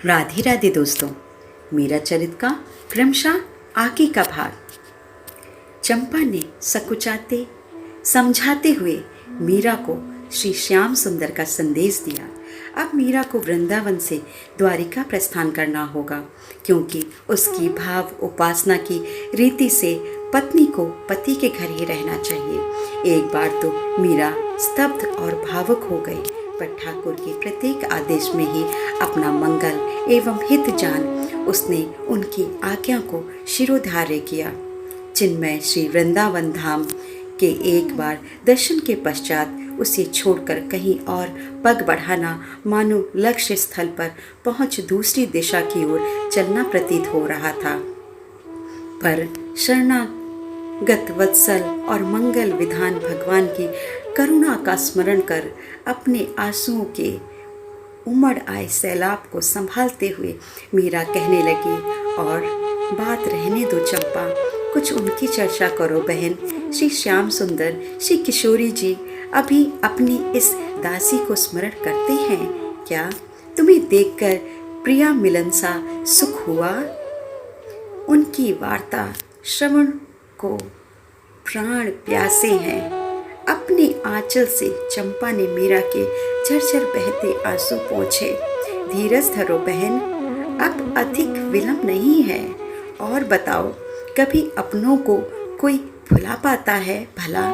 राधे राधे दोस्तों, मेरा चरित्र का क्रमशः आगे का भाग। चंपा ने सकुचाते समझाते हुए मीरा को श्री श्याम सुंदर का संदेश दिया। अब मीरा को वृंदावन से द्वारिका प्रस्थान करना होगा, क्योंकि उसकी भाव उपासना की रीति से पत्नी को पति के घर ही रहना चाहिए। एक बार तो मीरा स्तब्ध और भावुक हो गई, पर ठाकुर के प्रत्येक आदेश में ही अपना मंगल एवं हित जान उसने उनकी आज्ञा को शिरोधार्य किया। चिन्मय श्री वृंदावन धाम के एक बार दर्शन के पश्चात उसे छोड़कर कहीं और पग बढ़ाना मानो लक्ष्य स्थल पर पहुंच दूसरी दिशा की ओर चलना प्रतीत हो रहा था। पर शरणागत वत्सल और मंगल विधान भगवान की करुणा का स्मरण कर अपने आंसुओं के उमड़ आए सैलाब को संभालते हुए मीरा कहने लगी, और बात रहने दो चंपा, कुछ उनकी चर्चा करो बहन। श्री श्याम सुंदर, श्री किशोरी जी अभी अपनी इस दासी को स्मरण करते हैं क्या? तुम्हें देखकर प्रिया मिलन सा सुख हुआ? उनकी वार्ता श्रवण को प्राण प्यासे हैं। अपनी आंचल से चंपा ने मीरा के झरझर बहते आंसू पोंछे। धीरज धरो बहन, अब अधिक विलंब नहीं है। और बताओ, कभी अपनों को कोई भुला पाता है भला?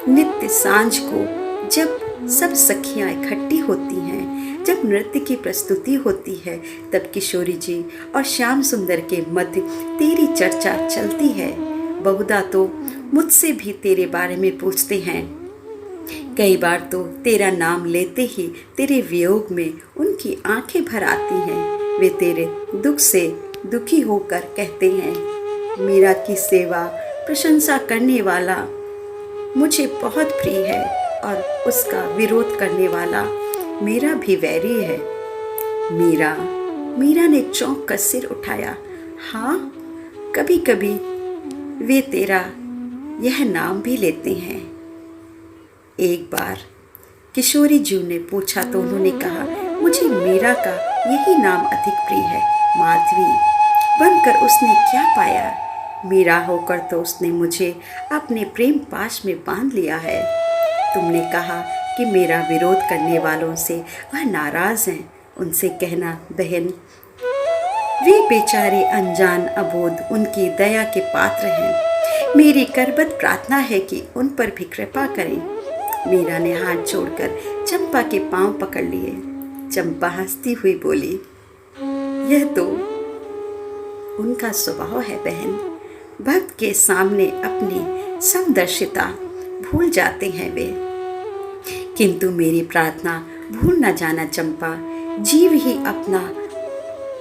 नित्य सांझ को जब सब सखियां इकट्ठी होती हैं, जब नृत्य की प्रस्तुति होती है, तब किशोरी जी और श्याम सुंदर के मध्य तेरी चर्चा चलती है। बहुधा तो मुझसे भी तेरे बारे में पूछते हैं। कई बार तो तेरा नाम लेते ही तेरे वियोग में उनकी आंखें भर आती हैं। वे तेरे दुख से दुखी होकर कहते हैं, मीरा की सेवा प्रशंसा करने वाला मुझे बहुत प्रिय है, और उसका विरोध करने वाला मेरा भी वैरी है। मीरा ने चौंक कर सिर उठाया। हाँ, कभी कभी वे तेरा यह नाम भी लेते हैं। एक बार किशोरी जी ने पूछा तो उन्होंने कहा, मुझे मीरा का यही नाम अधिक प्रिय है। माधवी बनकर उसने क्या पाया? मीरा होकर तो उसने मुझे अपने प्रेम पाश में बांध लिया है। तुमने कहा कि मेरा विरोध करने वालों से वह नाराज हैं। उनसे कहना बहन, वे बेचारे अनजान अबोध उनकी दया के पात्र हैं। मेरी करबद्ध प्रार्थना है कि उन पर भी कृपा करें। मीरा ने हाथ जोड़कर चंपा के पांव पकड़ लिए। चंपा हंसती हुई बोली, यह तो उनका स्वभाव है बहन। भक्त के सामने अपनी समदर्शिता भूल जाते हैं वे। किंतु मेरी प्रार्थना भूल न जाना चंपा, जीव ही अपना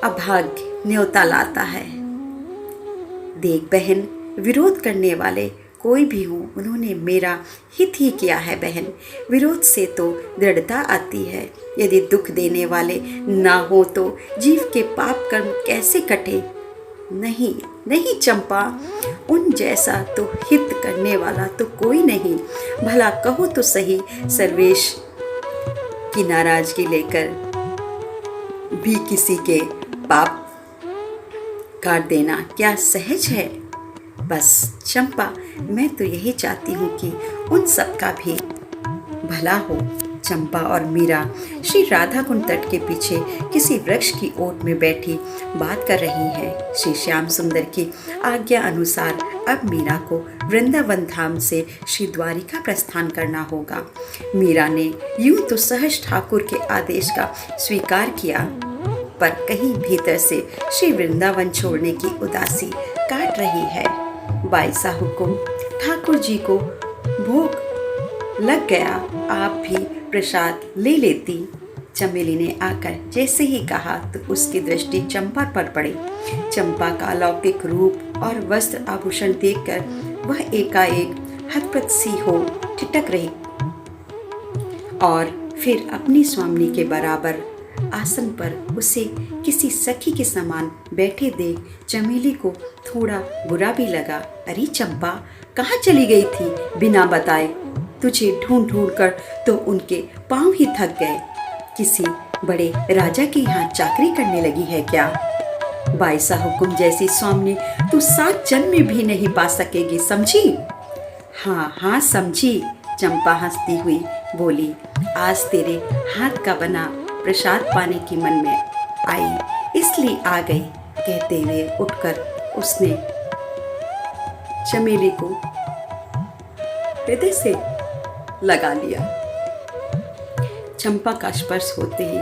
अभाग्य न्योता लाता है। देख बहन, विरोध करने वाले कोई भी हो, उन्होंने मेरा हित ही किया है बहन। विरोध से तो दृढ़ता आती है। यदि दुख देने वाले ना हो तो जीव के पाप कर्म कैसे कटे? नहीं चंपा, उन जैसा तो हित करने वाला तो कोई नहीं। भला कहो तो सही, सर्वेश की नाराजगी लेकर भी किसी के पाप काट देना क्या सहज है? बस चंपा, मैं तो यही चाहती हूँ कि उन सबका भी भला हो। चंपा और मीरा श्री राधा कुंड तट के पीछे किसी वृक्ष की ओट में बैठी बात कर रही हैं। श्री श्याम सुंदर की आज्ञा अनुसार अब मीरा को वृंदावन धाम से श्री द्वारिका प्रस्थान करना होगा। मीरा ने यूं तो सहज ठाकुर के आदेश का स्वीकार किया, पर कहीं भीतर से श्री वृंदावन छोड़ने की उदासी काट रही है। बाईसा हुकुम, ठाकुर जी को भोग लग गया, आप भी प्रसाद ले लेती। चमेली ने आकर जैसे ही कहा तो उसकी दृष्टि चंपा पर पड़ी। चंपा का अलौकिक रूप और वस्त्र आभूषण देखकर वह एकाएक हतप्रत सी हो ठिठक रही, और फिर अपनी स्वामिनी के बराबर आसन पर उसे किसी सखी के समान बैठे देख चमेली को थोड़ा बुरा भी लगा। अरे चंपा, कहाँ चली गई थी बिना बताए? तुझे ढूंढ ढूंढ कर तो उनके पांव ही थक गए। किसी बड़े राजा के यहाँ चाकरी करने लगी है क्या? बाईसा हुकुम जैसी स्वामिनी तू 7 जन्म में भी नहीं पा सकेगी, समझी? हाँ हाँ समझी, चंपा हंसती हुई बोली। आज तेरे हाथ का बना प्रसाद पाने की मन में आई, इसलिए आ गई। कहते हुए उठकर उसने चमेली को हृदय से लगा लिया। चंपा का स्पर्श होते ही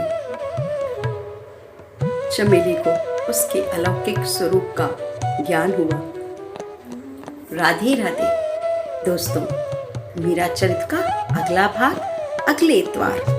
चमेली को उसके अलौकिक स्वरूप का ज्ञान हुआ। राधे राधे दोस्तों, मीरा चरित्र का अगला भाग अगले इतवार।